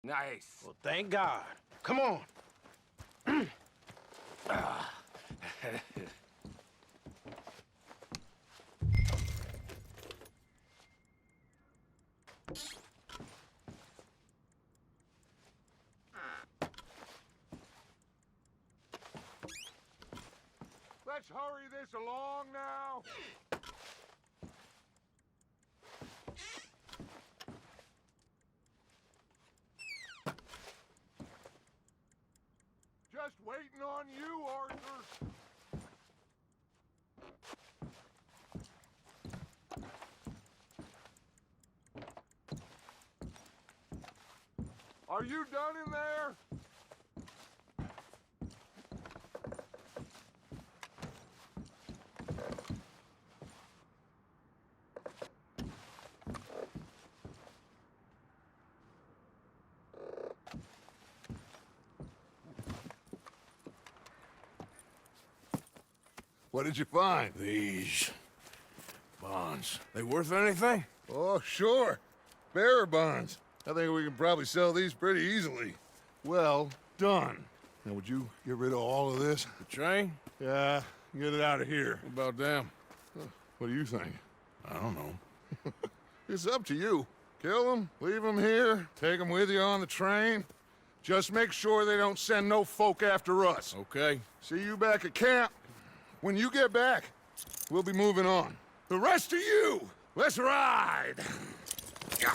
Nice. Well, thank God. Come on. Let's hurry this along now. Just waiting on you, Arthur. Are you done in there? What did you find? These bonds. They worth anything? Oh, sure. Bearer bonds. I think we can probably sell these pretty easily. Well done. Now, would you get rid of all of this? The train? Yeah, get it out of here. What about them? What do you think? I don't know. It's up to you. Kill them, leave them here, take them with you on the train. Just make sure they don't send no folk after us. Okay. See you back at camp. When you get back, we'll be moving on. The rest of you, let's ride! Yeah.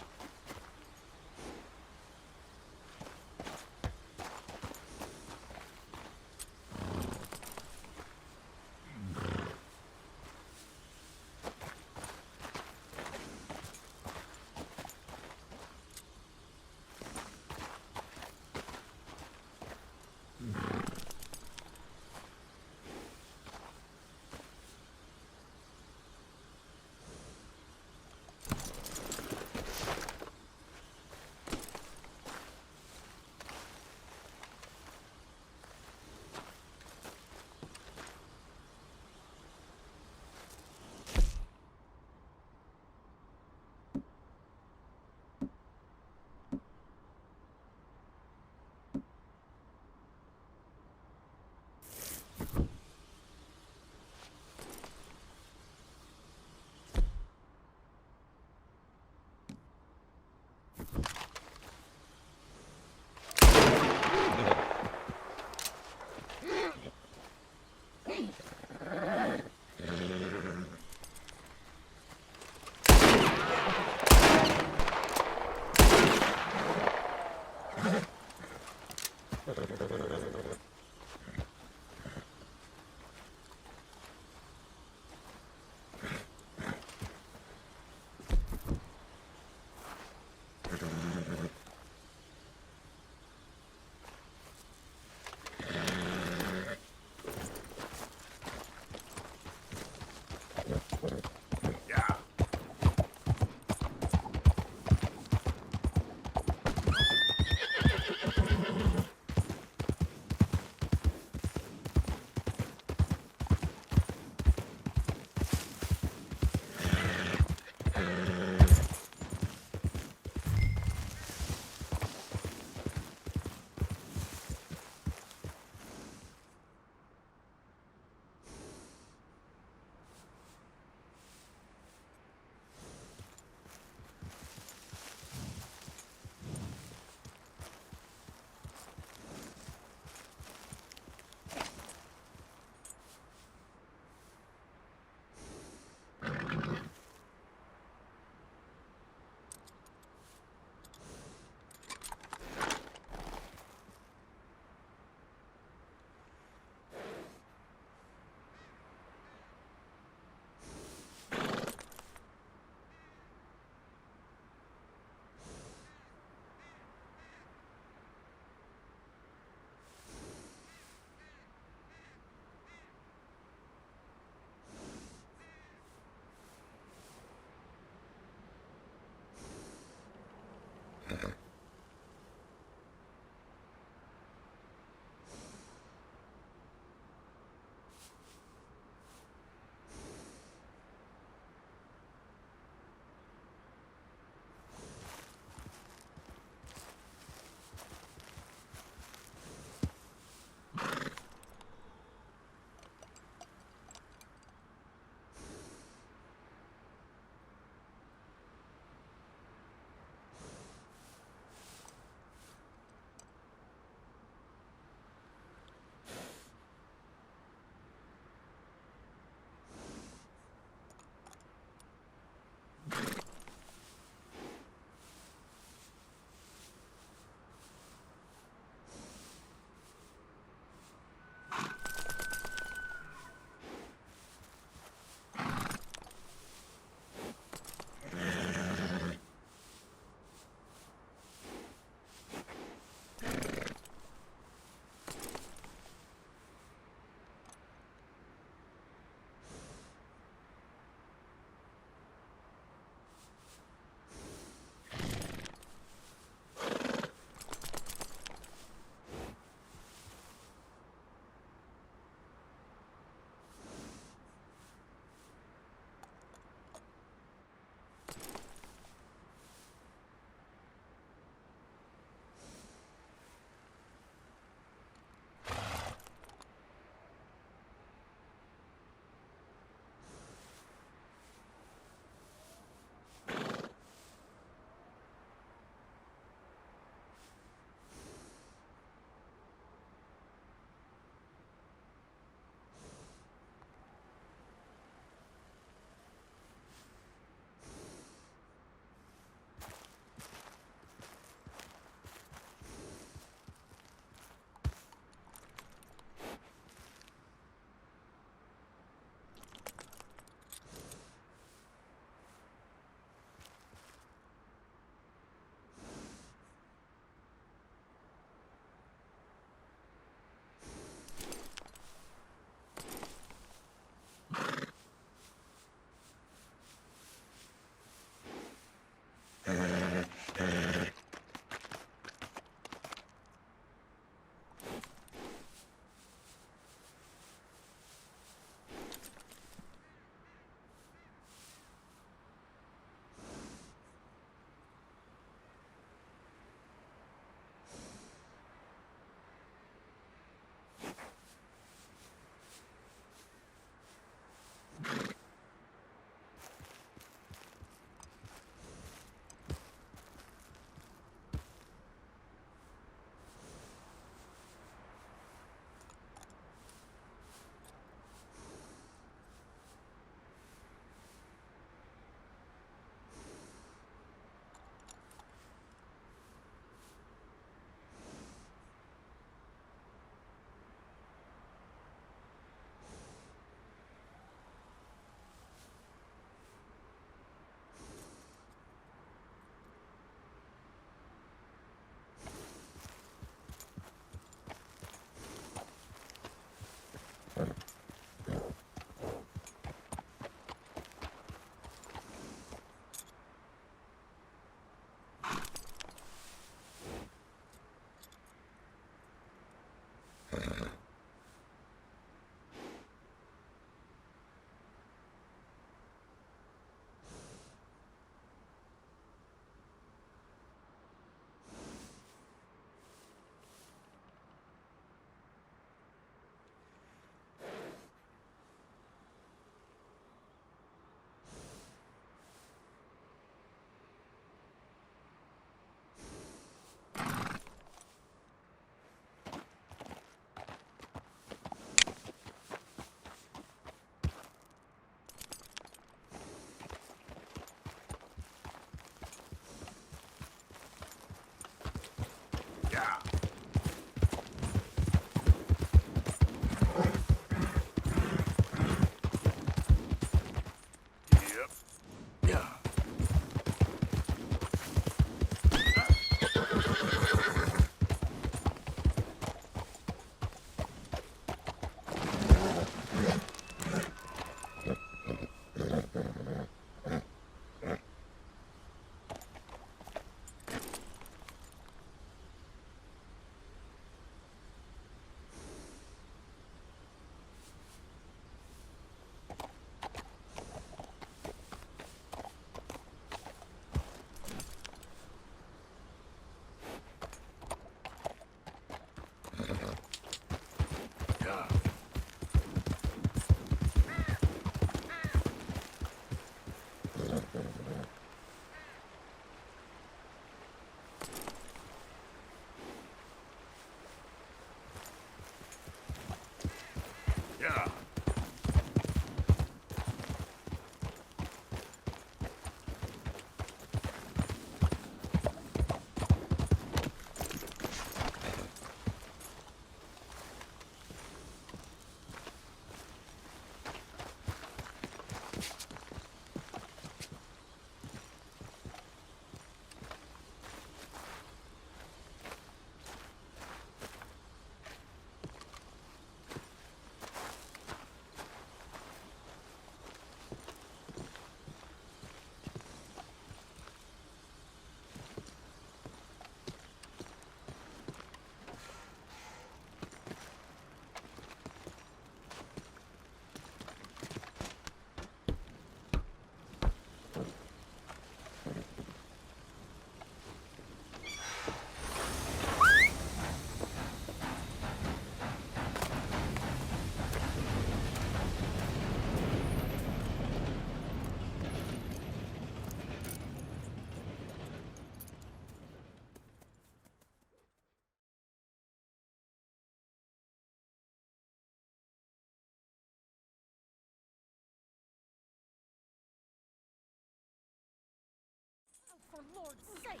For Lord's sake,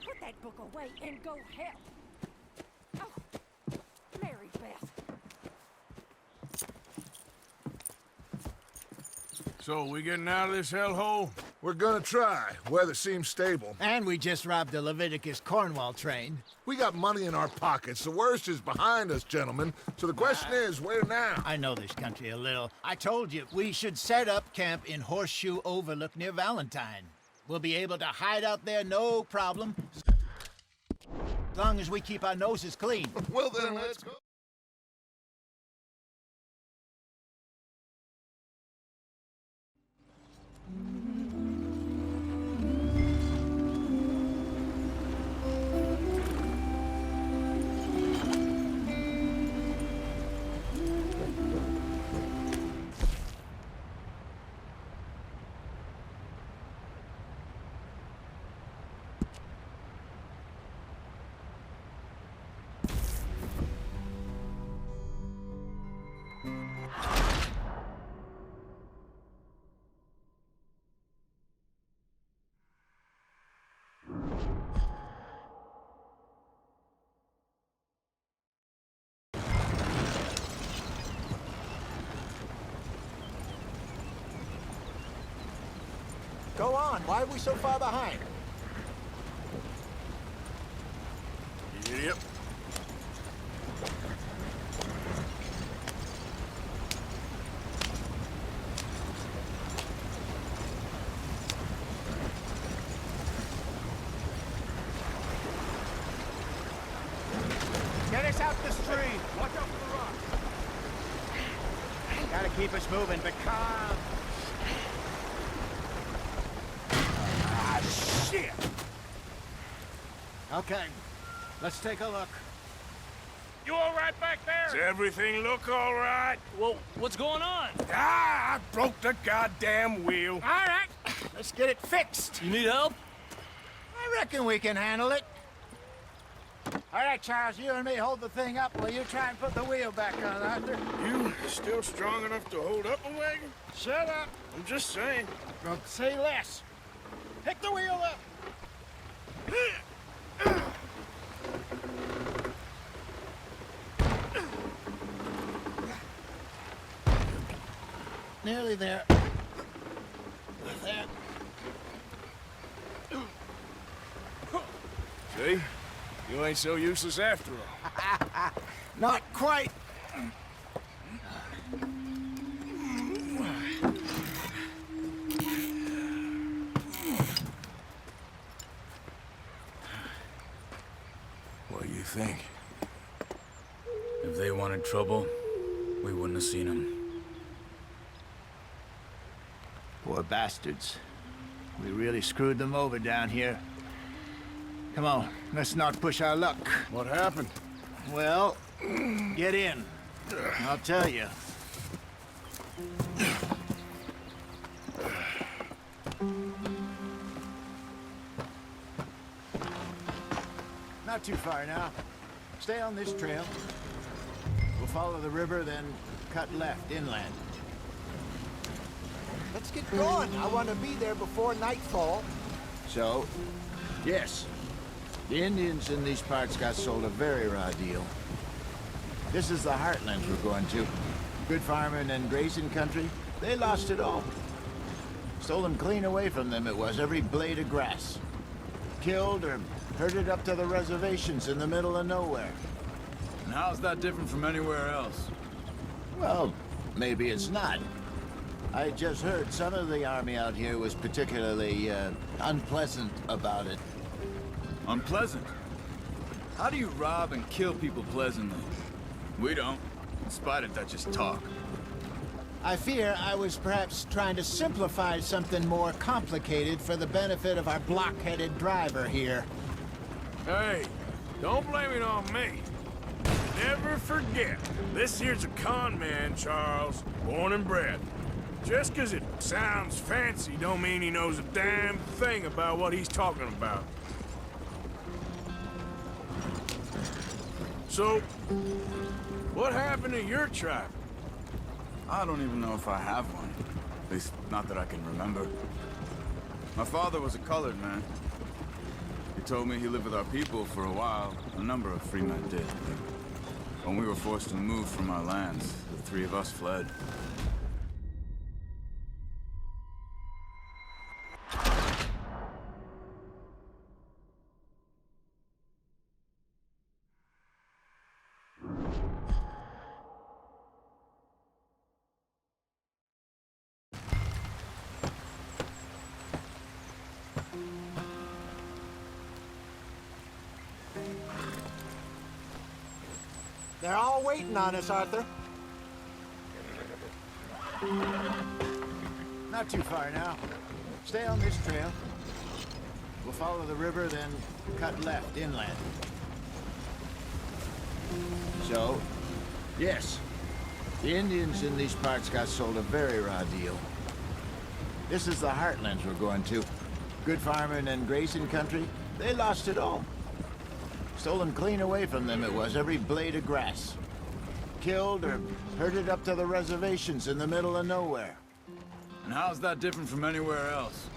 put that book away and go help. Oh, Mary Beth. So, we getting out of this hellhole? We're gonna try. Weather seems stable. And we just robbed a Leviticus Cornwall train. We got money in our pockets. The worst is behind us, gentlemen. So the question is, where now? I know this country a little. I told you, we should set up camp in Horseshoe Overlook near Valentine. We'll be able to hide out there, no problem. As long as we keep our noses clean. Well then, let's go. Go on, why are we so far behind? Yep. Get us out the this tree. Watch out for the rock. Gotta keep us moving, but calm. Ah, shit! Okay, let's take a look. You all right back there? Does everything look all right? Well, what's going on? Ah, I broke the goddamn wheel. All right, let's get it fixed. You need help? I reckon we can handle it. All right, Charles, you and me hold the thing up while you try and put the wheel back on, Arthur. You still strong enough to hold up a wagon? Shut up. I'm just saying. Don't say less. Pick the wheel up. Nearly there. There. See? You ain't so useless after all. Not quite. What do you think? If they wanted trouble, we wouldn't have seen them. Poor bastards. We really screwed them over down here. Come on, let's not push our luck. What happened? Well, get in. I'll tell you. Not too far now. Stay on this trail. We'll follow the river, then cut left inland. Let's get going. I want to be there before nightfall. So, yes, the Indians in these parts got sold a very raw deal. This is the heartlands we're going to. Good farming and grazing country, they lost it all. Stolen clean away from them it was, every blade of grass. Killed or herded up to the reservations in the middle of nowhere. And how's that different from anywhere else? Well, maybe it's not. I just heard some of the army out here was particularly, unpleasant about it. Unpleasant? How do you rob and kill people pleasantly? We don't. In spite of that, just talk. I fear I was perhaps trying to simplify something more complicated for the benefit of our block-headed driver here. Hey, don't blame it on me. Never forget, this here's a con man, Charles, born and bred. Just 'cause it sounds fancy don't mean he knows a damn thing about what he's talking about. So, what happened to your tribe? I don't even know if I have one. At least, not that I can remember. My father was a colored man. He told me he lived with our people for a while. A number of free men did. When we were forced to move from our lands, the three of us fled. They're all waiting on us, Arthur. Not too far now. Stay on this trail. We'll follow the river, then cut left inland. So, yes, the Indians in these parts got sold a very raw deal. This is the heartlands we're going to. Good farming and grazing country, they lost it all. Stolen clean away from them it was, every blade of grass. Killed or herded up to the reservations in the middle of nowhere. And how's that different from anywhere else?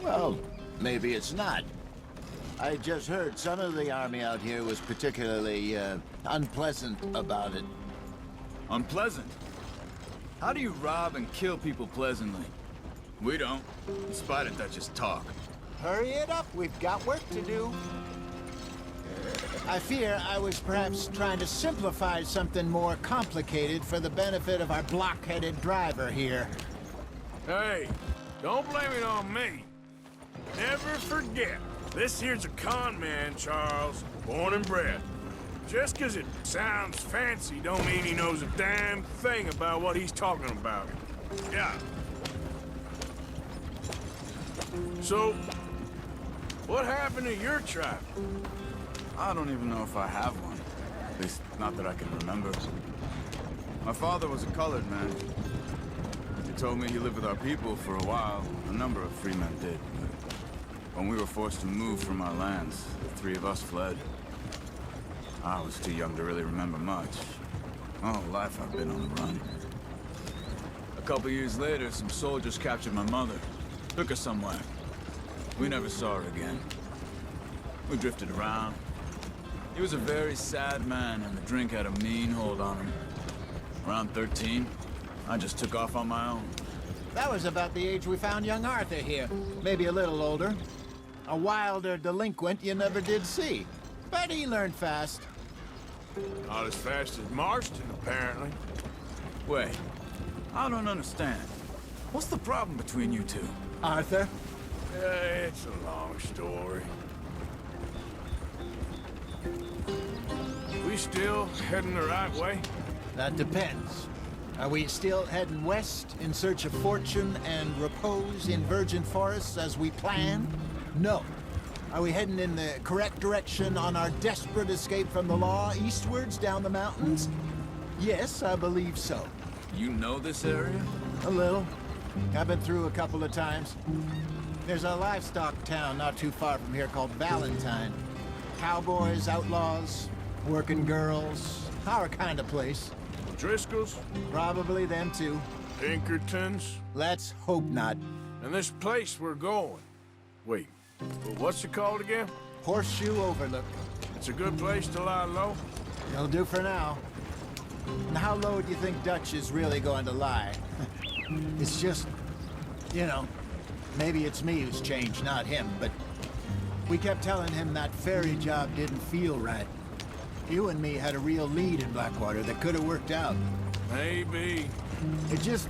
Well, maybe it's not. I just heard some of the army out here was particularly, unpleasant about it. Unpleasant? How do you rob and kill people pleasantly? We don't. In spite of that, just talk. Hurry it up. We've got work to do. I fear I was perhaps trying to simplify something more complicated for the benefit of our block-headed driver here. Hey, don't blame it on me. Never forget, this here's a con man, Charles, born and bred. Just 'cause it sounds fancy don't mean he knows a damn thing about what he's talking about. Yeah. So, what happened to your tribe? I don't even know if I have one. At least, not that I can remember. My father was a colored man. He told me he lived with our people for a while. A number of free men did. When we were forced to move from our lands, the three of us fled. I was too young to really remember much. My whole life I've been on the run. A couple years later, some soldiers captured my mother. Took her somewhere. We never saw her again. We drifted around. He was a very sad man, and the drink had a mean hold on him. Around 13, I just took off on my own. That was about the age we found young Arthur here. Maybe a little older. A wilder delinquent you never did see. But he learned fast. Not as fast as Marston, apparently. Wait, I don't understand. What's the problem between you two? Arthur? It's a long story. We still heading the right way? That depends. Are we still heading west in search of fortune and repose in virgin forests as we planned? No. Are we heading in the correct direction on our desperate escape from the law eastwards down the mountains? Yes, I believe so. You know this area? A little. I've been through a couple of times. There's a livestock town not too far from here called Valentine. Cowboys, outlaws, working girls, our kind of place. Driscoll's? Probably them too. Pinkertons? Let's hope not. And this place we're going. Wait, what's it called again? Horseshoe Overlook. It's a good place to lie low? It'll do for now. And how low do you think Dutch is really going to lie? It's just, you know, maybe it's me who's changed, not him, but we kept telling him that ferry job didn't feel right. You and me had a real lead in Blackwater that could have worked out. Maybe. It just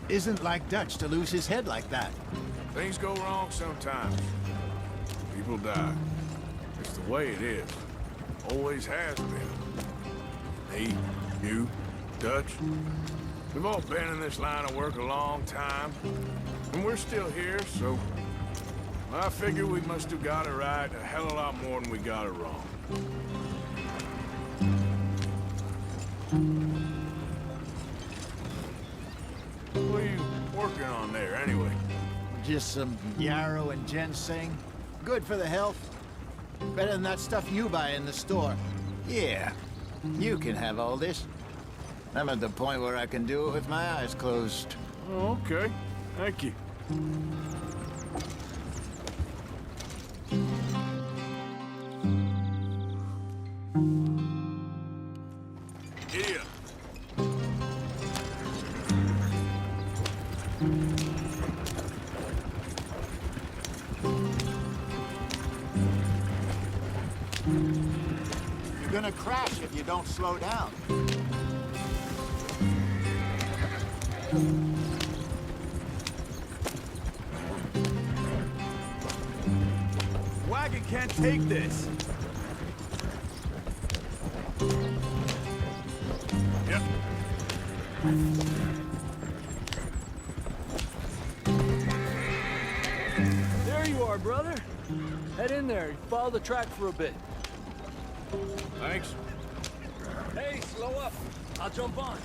isn't like Dutch to lose his head like that. Things go wrong sometimes. People die. It's the way it is. Always has been. Me, you, Dutch. We've all been in this line of work a long time. And we're still here, so... I figure we must have got it right a hell of a lot more than we got it wrong. What are you working on there, anyway? Just some yarrow and ginseng. Good for the health. Better than that stuff you buy in the store. Yeah, you can have all this. I'm at the point where I can do it with my eyes closed. Oh, okay. Thank you. Here. You're gonna crash if you don't slow down. Wagon can't take this. Yep. There you are, brother. Head in there. Follow the track for a bit. Thanks. Hey, slow up. I'll jump on.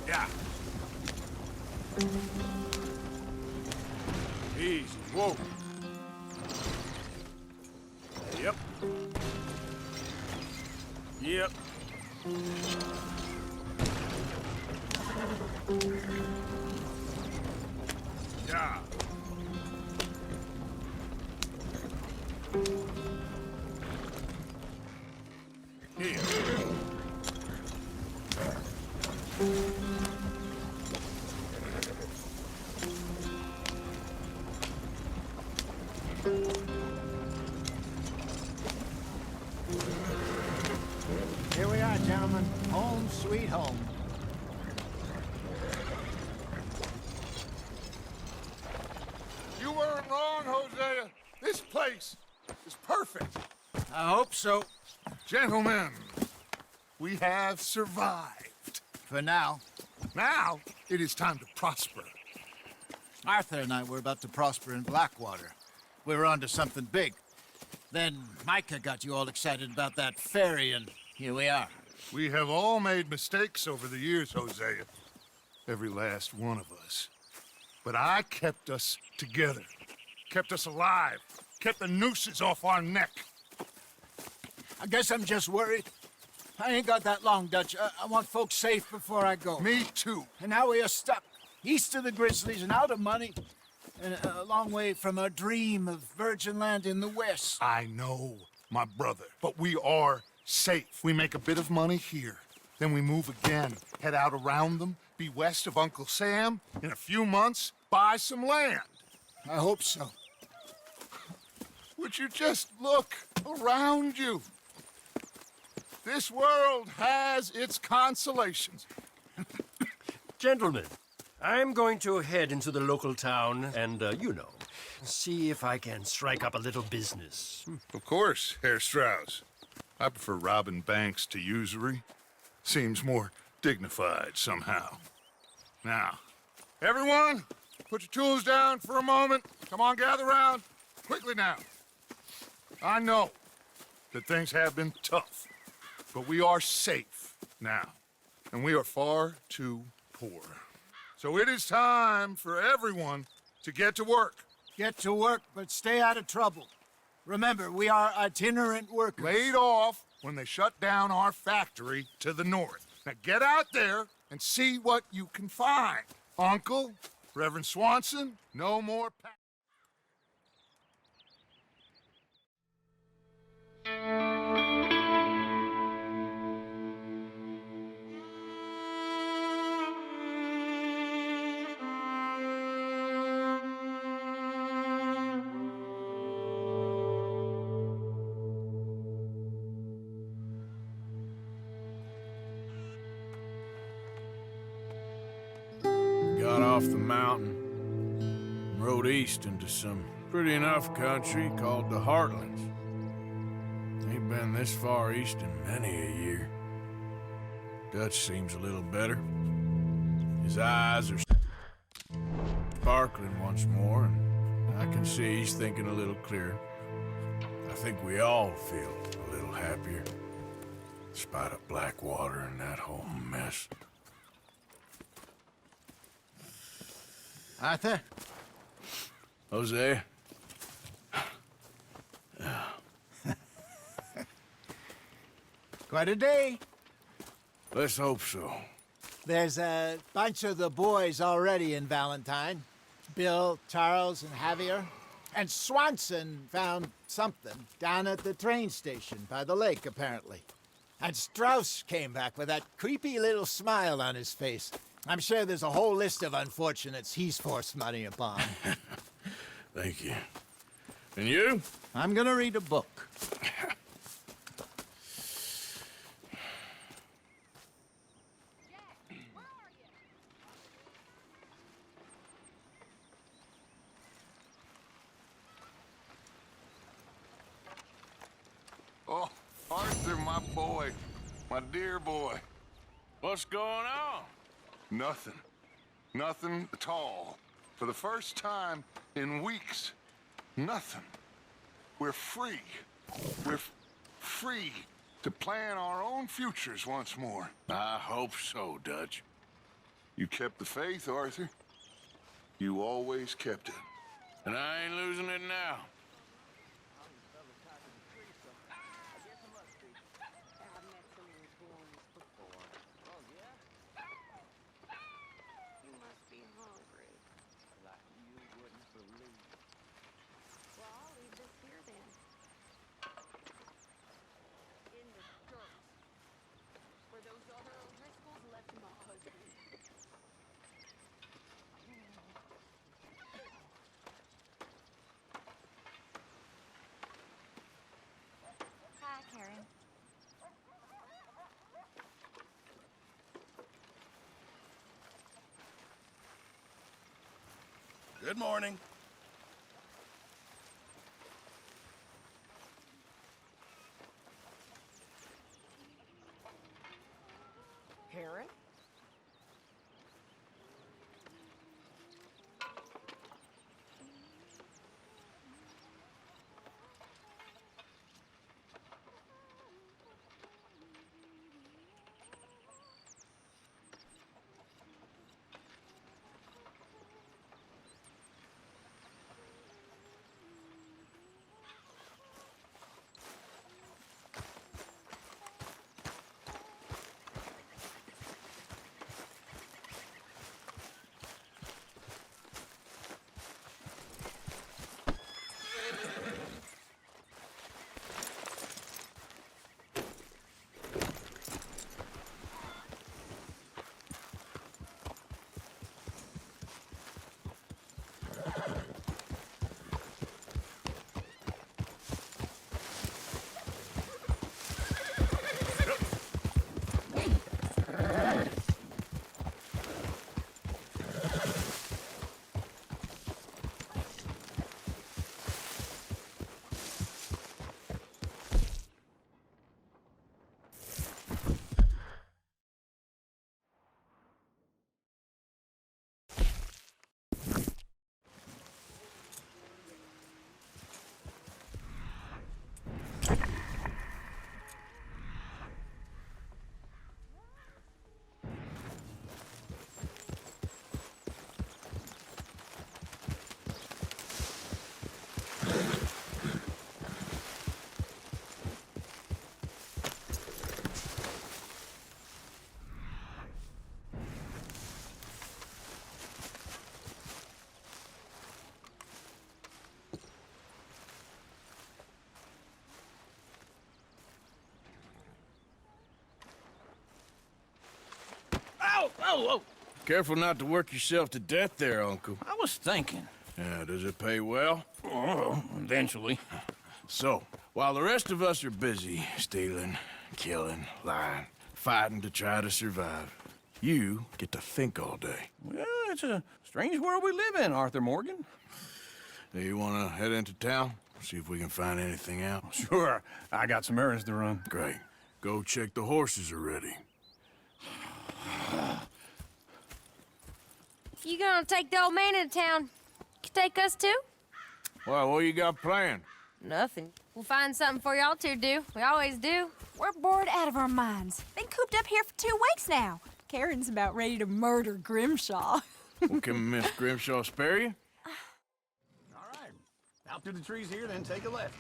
Yeah. Easy. Whoa. Yep. Yep. Yeah. Here. Here we are, gentlemen. Home sweet home. You weren't wrong, Hosea. This place is perfect. I hope so. Gentlemen, we have survived. For now. Now, it is time to prosper. Arthur and I were about to prosper in Blackwater. We were onto something big. Then Micah got you all excited about that ferry, and here we are. We have all made mistakes over the years, Hosea. Every last one of us. But I kept us together. Kept us alive. Kept the nooses off our neck. I guess I'm just worried. I ain't got that long, Dutch. I want folks safe before I go. Me too. And now we are stuck, east of the Grizzlies and out of money, and a long way from our dream of virgin land in the west. I know, my brother, but we are safe. We make a bit of money here. Then we move again, head out around them, be west of Uncle Sam. In a few months, buy some land. I hope so. Would you just look around you? This world has its consolations. Gentlemen, I'm going to head into the local town and, see if I can strike up a little business. Of course, Herr Strauss. I prefer robbing banks to usury. Seems more dignified somehow. Now, everyone, put your tools down for a moment. Come on, gather round. Quickly now. I know that things have been tough, but we are safe now, and we are far too poor. So it is time for everyone to get to work. Get to work, but stay out of trouble. Remember, we are itinerant workers. Laid off when they shut down our factory to the north. Now get out there and see what you can find. Uncle, Reverend Swanson, no more Got off the mountain, and rode east into some pretty enough country called the Heartlands. Ain't been this far east in many a year. Dutch seems a little better. His eyes are sparkling once more, and I can see he's thinking a little clearer. I think we all feel a little happier, in spite of Blackwater and that whole mess. Arthur? Jose? Quite a day. Let's hope so. There's a bunch of the boys already in Valentine. Bill, Charles, and Javier. And Swanson found something down at the train station by the lake, apparently. And Strauss came back with that creepy little smile on his face. I'm sure there's a whole list of unfortunates he's forced money upon. Thank you. And you? I'm gonna read a book. Oh, Arthur, my boy. My dear boy. What's going on? Nothing. Nothing at all. For the first time in weeks, nothing. We're free. We're free to plan our own futures once more. I hope so, Dutch. You kept the faith, Arthur. You always kept it. And I ain't losing it now. Good morning. Karen? Ow! Whoa, whoa! Careful not to work yourself to death there, Uncle. I was thinking. Yeah, does it pay well? Oh, eventually. So, while the rest of us are busy stealing, killing, lying, fighting to try to survive, you get to think all day. Well, it's a strange world we live in, Arthur Morgan. Do you want to head into town? See if we can find anything out? Sure, I got some errands to run. Great. Go check the horses are ready. You gonna take the old man into town? You take us too? Well, what you got planned? Nothing. We'll find something for y'all to do. We always do. We're bored out of our minds. Been cooped up here for 2 weeks now. Karen's about ready to murder Grimshaw. Well, can Miss Grimshaw spare you? All right. Out through the trees here, then take a left.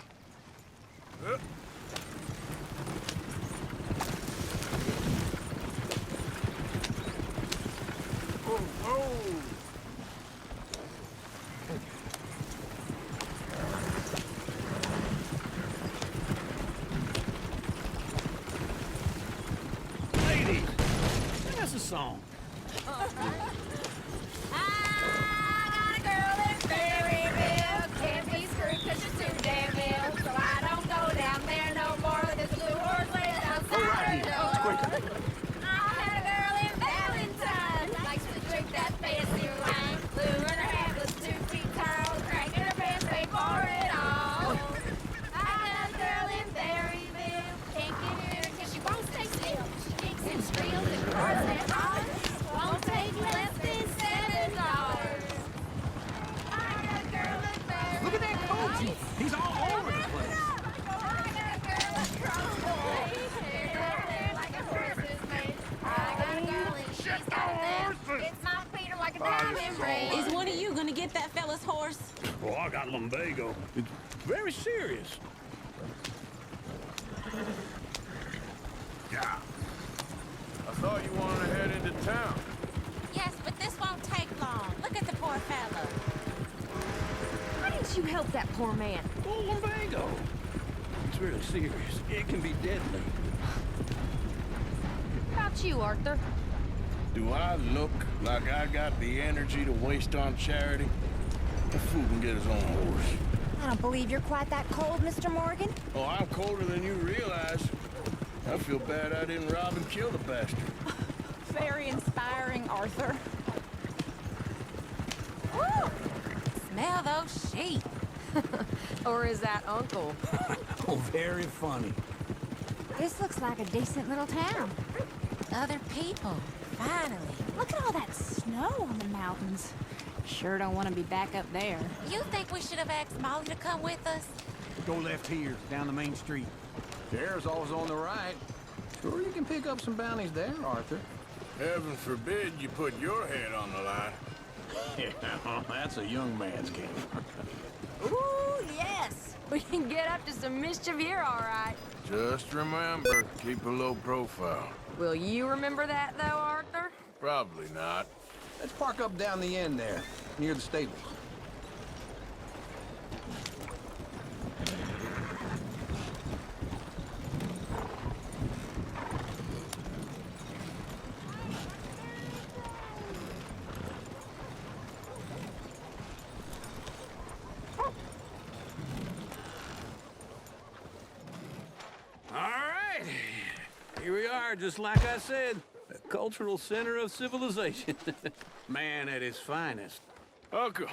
Oh, oh! Ladies, sing us a song. I got a girl in Berryville. Can't be screwed 'cause she's too damn ill. So I don't go down there no more with this blue horse laying outside her door. I had a girl in Valentine. Likes to drink that fancy wine. Blue in her hair was 2 feet tall. Cracking her pants, pay for it all. I got a girl in Berryville. Can't get her 'cause she won't stay still. She kicks and squeals and roars and hollers. Won't take less than $7. I got a girl in Berryville. Look at that coach. He's all over the place. I got a girl in Crowboy. She's up there like a horse's made. I got a girl and she's got that. It's my Peter like a diamond ring. Is one of you gonna get that fella's horse? Oh, I got lumbago. It's very serious. Yeah. I thought you wanted to head into town. Yes, but this won't take long. Look at the poor fella. Why didn't you help that poor man? Oh, lumbago. It's really serious. It can be deadly. How about you, Arthur? Do I look like I got the energy to waste on charity? A fool can get his own horse. I don't believe you're quite that cold, Mr. Morgan. Oh, I'm colder than you realize. I feel bad I didn't rob and kill the bastard. Very inspiring, Arthur. Woo! Smell those sheep. Or is that Uncle? Oh, very funny. This looks like a decent little town. Other people, finally. Look at all that snow on the mountains. Sure don't want to be back up there. You think we should have asked Molly to come with us? Go left here, down the main street. There's always on the right. Sure you can pick up some bounties there, Arthur. Heaven forbid you put your head on the line. Yeah, that's a young man's game. Ooh, yes! We can get up to some mischief here, all right. Just remember, keep a low profile. Will you remember that, though, Arthur? Probably not. Let's park up down the end there, near the stables. Here we are, just like I said. The cultural center of civilization. Man at his finest. Uncle,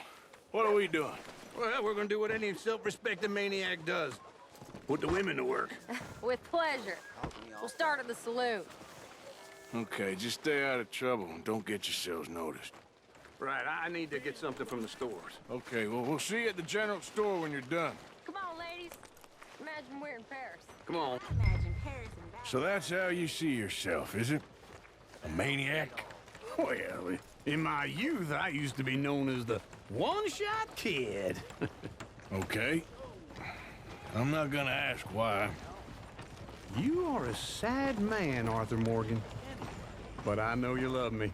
what are we doing? Well, we're gonna do what any self-respecting maniac does. Put the women to work. With pleasure. We'll start at the saloon. Okay, just stay out of trouble and don't get yourselves noticed. Right, I need to get something from the stores. Okay, well, we'll see you at the general store when you're done. Come on, ladies. Imagine we're in Paris. Come on. Imagine Paris and back. So that's how you see yourself, is it? A maniac? Well, in my youth, I used to be known as the one-shot kid. Okay. I'm not gonna ask why. You are a sad man, Arthur Morgan. But I know you love me.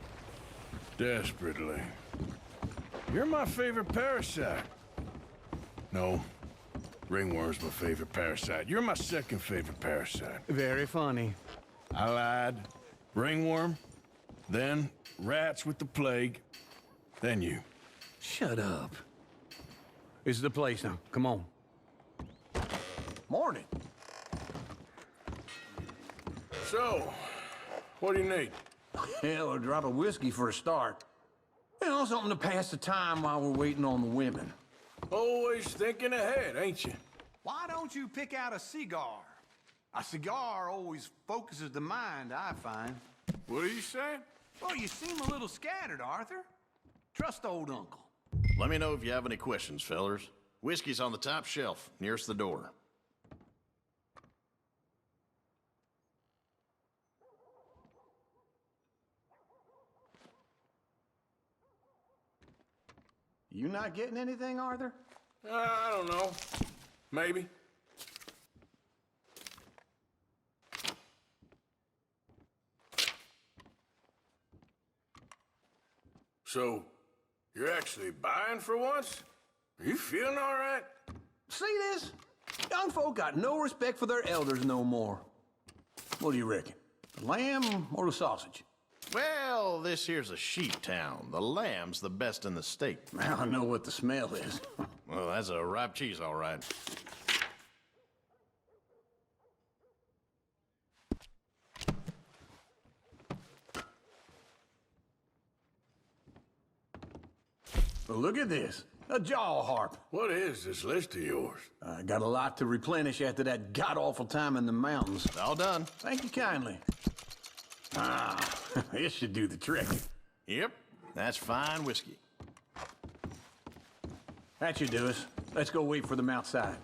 Desperately. You're my favorite parasite. No. Ringworm's my favorite parasite. You're my second favorite parasite. Very funny. I lied. Ringworm, then rats with the plague, then you. Shut up. This is the place now. Come on. Morning. So, what do you need? Hell, a drop of whiskey for a start. You know, something to pass the time while we're waiting on the women. Always thinking ahead, ain't you? Why don't you pick out a cigar? A cigar always focuses the mind, I find. What are you saying? Well, you seem a little scattered, Arthur. Trust old Uncle. Let me know if you have any questions, fellers. Whiskey's on the top shelf, nearest the door. You not getting anything, Arthur? I don't know. Maybe. So, you're actually buying for once? Are you feeling all right? See this? Young folk got no respect for their elders no more. What do you reckon? The lamb or the sausage? Well, this here's a sheep town. The lamb's the best in the state. Now I know what the smell is. Well, that's a ripe cheese, all right. Well, look at this. A jaw harp. What is this list of yours? I got a lot to replenish after that god-awful time in the mountains. All done. Thank you kindly. Ah, this should do the trick. Yep, that's fine whiskey. That should do us. Let's go wait for them outside.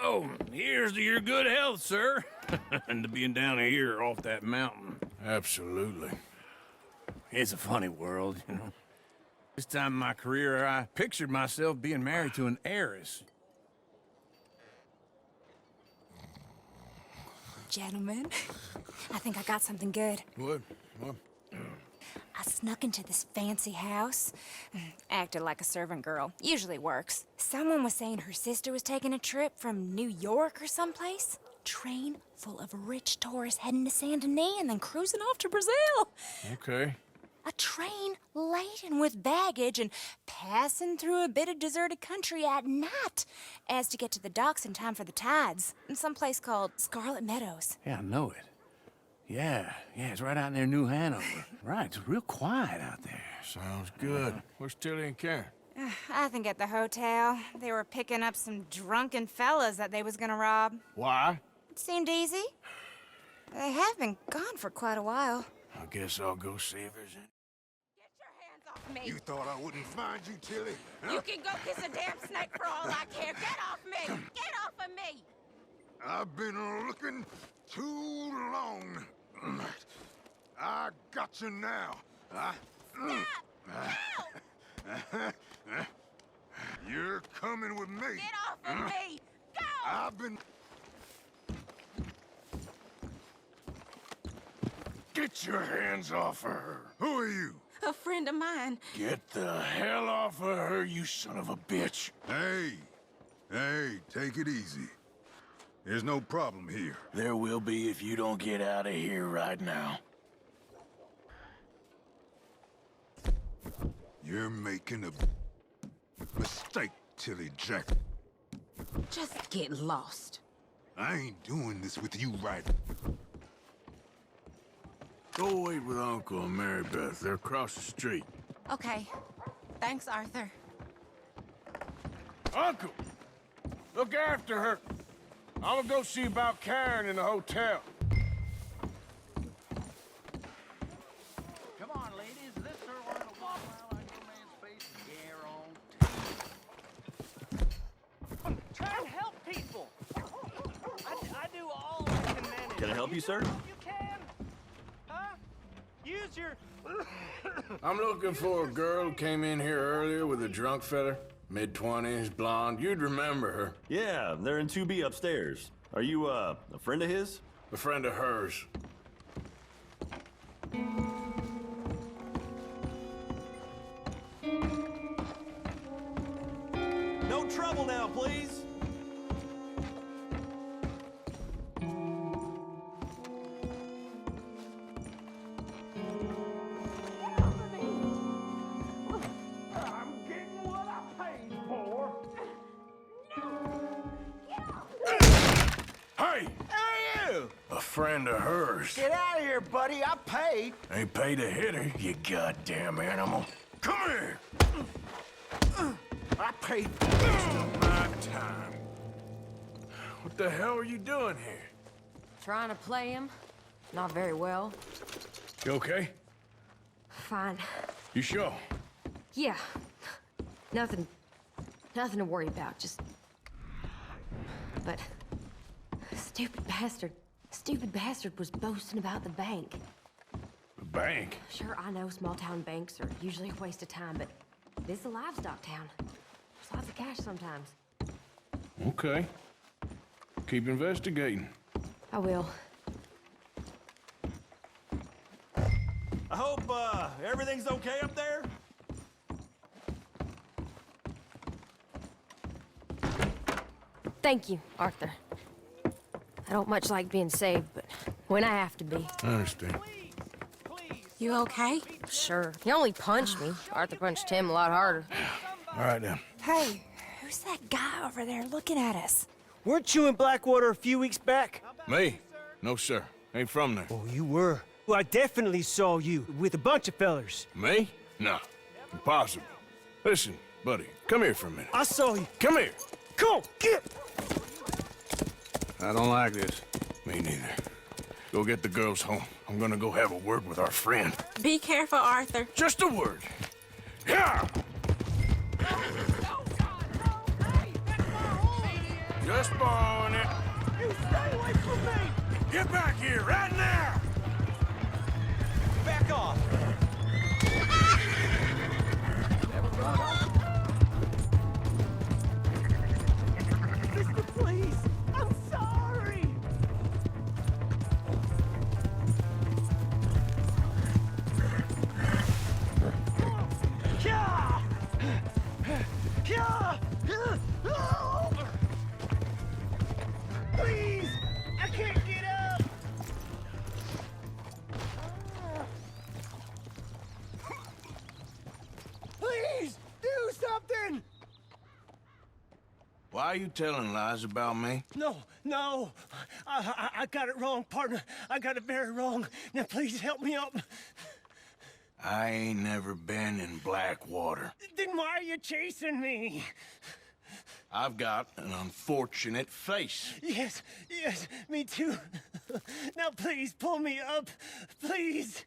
Oh, here's to your good health, sir. And to being down here off that mountain. Absolutely. It's a funny world, you know. This time in my career, I pictured myself being married to an heiress. Gentlemen, I think I got something good. What? I snuck into this fancy house, acted like a servant girl. Usually works. Someone was saying her sister was taking a trip from New York or someplace. Train full of rich tourists heading to Saint Denis and then cruising off to Brazil. Okay. A train laden with baggage and passing through a bit of deserted country at night as to get to the docks in time for the tides in some place called Scarlet Meadows. Yeah, I know it. Yeah, it's right out near New Hanover. Right, it's real quiet out there. Sounds good. Where's Tilly and Karen? I think at the hotel. They were picking up some drunken fellas that they was gonna rob. Why? It seemed easy. They have been gone for quite a while. I guess I'll go see if there's any. Get your hands off me. You thought I wouldn't find you, Tilly? Huh? You can go kiss a damn snake for all I care. Get off me! Get off of me! I've been looking too long. I got you now. You're coming with me. Get off of me! Go! I've been... Get your hands off of her. Who are you? A friend of mine. Get the hell off of her, you son of a bitch. Hey, take it easy. There's no problem here. There will be if you don't get out of here right now. You're making a mistake, Tilly Jack. Just get lost. I ain't doing this with you right. Go wait with Uncle and Mary Beth. They're across the street. Okay. Thanks, Arthur. Uncle! Look after her. I'm gonna go see about Karen in the hotel. Come on, ladies. This sir wanted to walk around like your man's face and gear on. I'm trying to help people. I do all I can manage. Can I help you, sir? You can. Huh? Use your... I'm looking for a girl who came in here earlier with a drunk fella. Mid-20s, blonde. You'd remember her. Yeah, they're in 2B upstairs. Are you, a friend of his? A friend of hers. No trouble now, please. A friend of hers. Get out of here, buddy. I paid. Ain't paid to hit her, you goddamn animal. Come here! I paid. Wasting my time. What the hell are you doing here? Trying to play him. Not very well. You okay? Fine. You sure? Yeah. Nothing to worry about, just... But... Stupid bastard was boasting about the bank. The bank? Sure, I know small-town banks are usually a waste of time, but this is a livestock town. There's lots of cash sometimes. Okay. Keep investigating. I will. I hope, everything's okay up there? Thank you, Arthur. I don't much like being saved, but when I have to be. I understand. You okay? Sure. He only punched me. Arthur punched him a lot harder. All right, then. Hey, who's that guy over there looking at us? Weren't you in Blackwater a few weeks back? Me? No, sir. Ain't from there. Oh, you were. Well, I definitely saw you with a bunch of fellers. Me? No. Impossible. Listen, buddy, come here for a minute. I saw you. Come here. Come on, get! I don't like this. Me neither. Go get the girls home. I'm gonna go have a word with our friend. Be careful, Arthur. Just a word. Yeah! Just borrowing it. You stay away from me! Get back here right now! Back off! Sister, please! I'm sorry! Yeah! Yeah! Please! I can't get up! Why are you telling lies about me? No. I got it wrong, partner. I got it very wrong. Now, please help me up. I ain't never been in Blackwater. Then why are you chasing me? I've got an unfortunate face. Yes, me too. Now, please, pull me up. Please.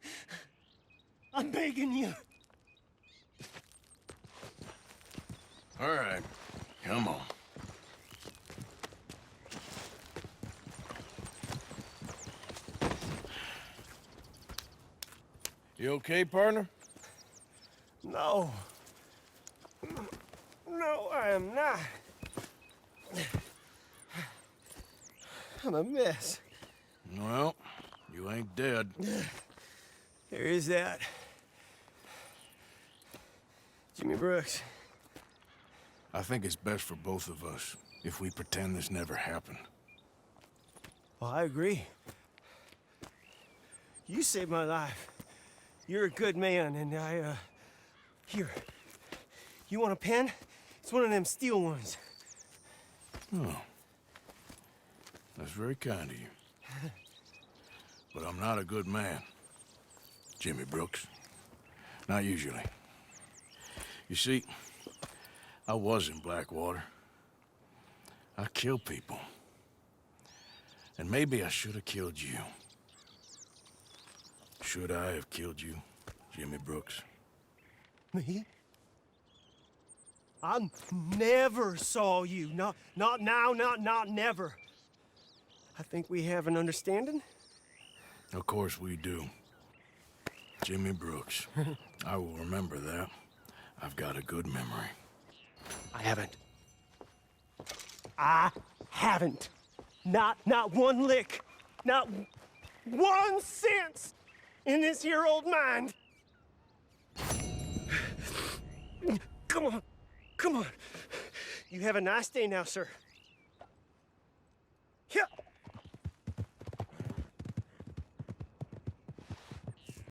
I'm begging you. All right, come on. You okay, partner? No, I am not. I'm a mess. Well, you ain't dead. There is that. Jimmy Brooks. I think it's best for both of us if we pretend this never happened. Well, I agree. You saved my life. You're a good man, and here. You want a pen? It's one of them steel ones. Oh. That's very kind of you. But I'm not a good man, Jimmy Brooks. Not usually. You see, I was in Blackwater. I killed people. And maybe I should have killed you. Should I have killed you, Jimmy Brooks? Me? I never saw you. Not now, not never. I think we have an understanding. Of course we do. Jimmy Brooks. I will remember that. I've got a good memory. I haven't. Not one lick. Not 1 cent in this here old mind. Come on. You have a nice day now, sir. Yeah.